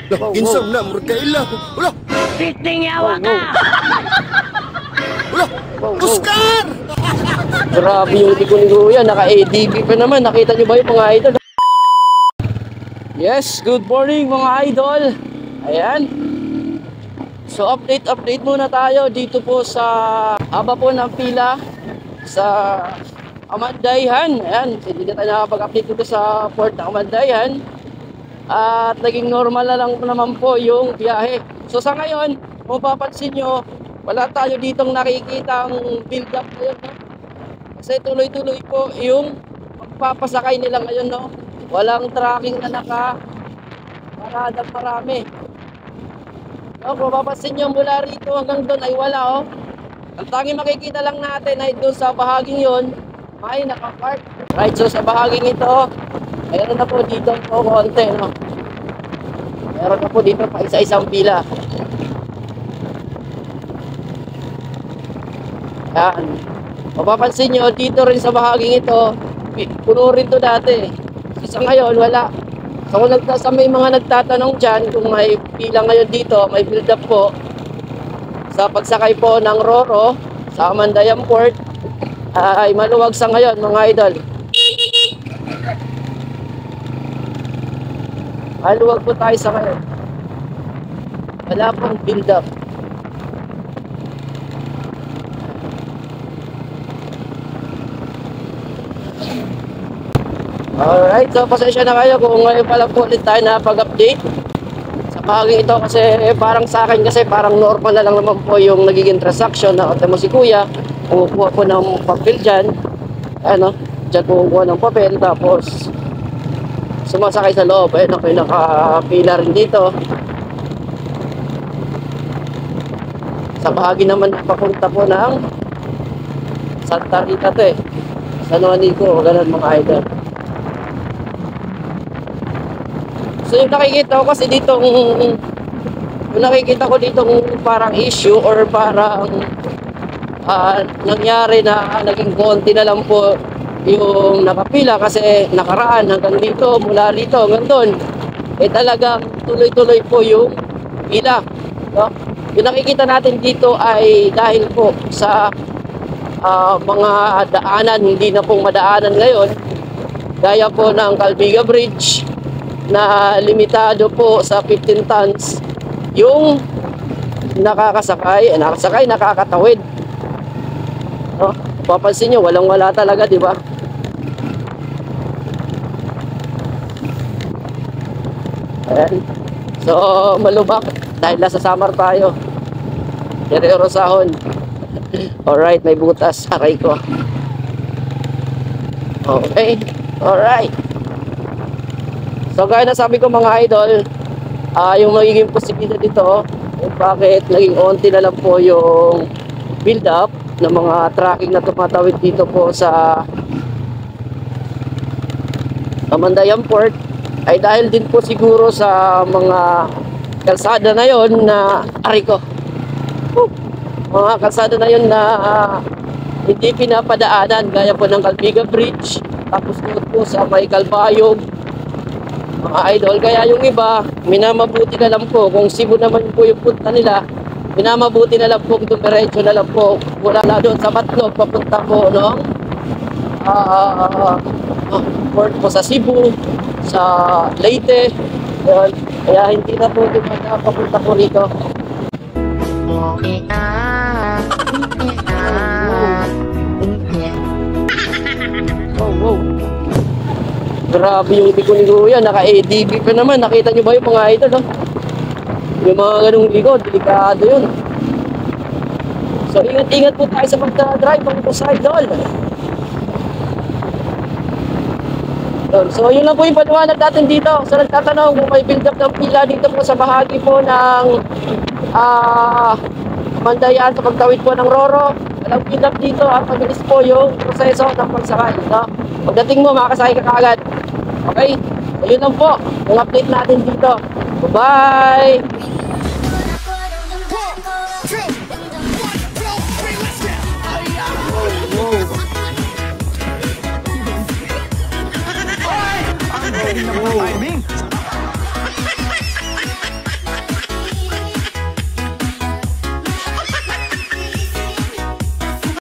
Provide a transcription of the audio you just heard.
Kinsang na murkaila. Wala. Piting yawa ka! Wala. Oscar! Grabe yung likod ni Kuya, naka-ADB pa naman. Nakita nyo ba yung mga idol? Yes, good morning mga idol. Ayan. So update muna tayo dito po sa haba po ng pila sa Amandayhan. Ayan, hindi na tayo nakapag-update dito sa port ng Amandayhan. At naging normal na lang naman po yung biyahe. So sa ngayon, kung papansin nyo, wala tayo ditong nakikitang build up ngayon, no? Kasi tuloy-tuloy po yung magpapasakay nila ngayon, no? Walang tracking na naka-paradang marami. No, kung papansin nyo, mula rito hanggang doon ay wala, oh. Ang tanging makikita lang natin ay doon sa bahaging yon ay naka-park. Right, so sa bahaging ito, mayroon na po dito po konti, no? Meron na po dito pa isa-isang pila. Yan. Mapapansin nyo, dito rin sa bahaging ito, puno rin to dati. Sa ngayon, wala. So kung may mga nagtatanong dyan, kung may pila ngayon dito, may build up po sa pagsakay po ng Roro sa Amandayan Port, ay maluwag sa ngayon mga idol. Maluwag po tayo sa ngayon. Wala pong build up. Alright, so pasensya na kayo kung ngayon pala po ulit tayo na pag-update sa bahaging ito kasi parang sa akin kasi parang normal na lang naman po yung nagiging transaction na mo si Kuya. Kumukuha po ng papel dyan. Ano, dyan kumukuha ng papel tapos sumasakay sa loob. Ayun ako yung nakapila rin dito. Sa bahagi naman papunta po ng Santa Rita to eh. San Juanico, ganun mga idol. So yung nakikita ko kasi dito, yung nakikita ko dito parang issue or parang nangyari na naging konti na lang po yung nakapila kasi nakaraan hanggang dito, mula dito hanggang doon, eh talagang tuloy-tuloy po yung pila, no? Yung nakikita natin dito ay dahil po sa mga daanan, hindi na pong madaanan ngayon, gaya po ng Calbiga Bridge na limitado po sa 15 tons yung nakakasakay, nakakatawid, no? Papansin nyo, walang-wala talaga, di ba? Ayan. So, malubak dahil nasa Samar tayo. Rosahon. Alright, may butas. Aray ko. Okay. Alright. So, gaya na sabi ko mga idol, yung magiging posibilidad dito, bakit naging onti na lang po yung build up ng mga tracking na tumatawid dito po sa Amandayan Port ay dahil din po siguro sa mga kalsada na yon na mga kalsada na yon na hindi pinapadaanan gaya po ng Calbiga Bridge, tapos po sa may Calbayog mga idol. Kaya yung iba minamabuti na lang po kung Cebu naman po yung punta nila, minamabuti na lang po dumiretso na lang po mula doon sa Matlog papunta po no port po sa Cebu, sa Leyte. Yun. Kaya hindi na po papunta po rito. Wow. Grabe yung likod ni Kuya, naka-ADB pa naman. Nakita nyo ba yung mga idol, no? Yung mga ganung likod, delikado yun. So ingat-ingat po tayo sa pagdadrive mga po sa idol. So yun lang po yung paliwanag natin dito. So nagtatanong kung may build up ng pila dito po sa bahagi po ng Amandayan sa pagtawid po ng Roro. Walang build up dito at mabilis po yung proseso ng pagsakay, no? Pagdating mo, makakasakay ka kaagad. Okay? So yun lang po yung update natin dito. Bye-bye! Timing naman ang timing.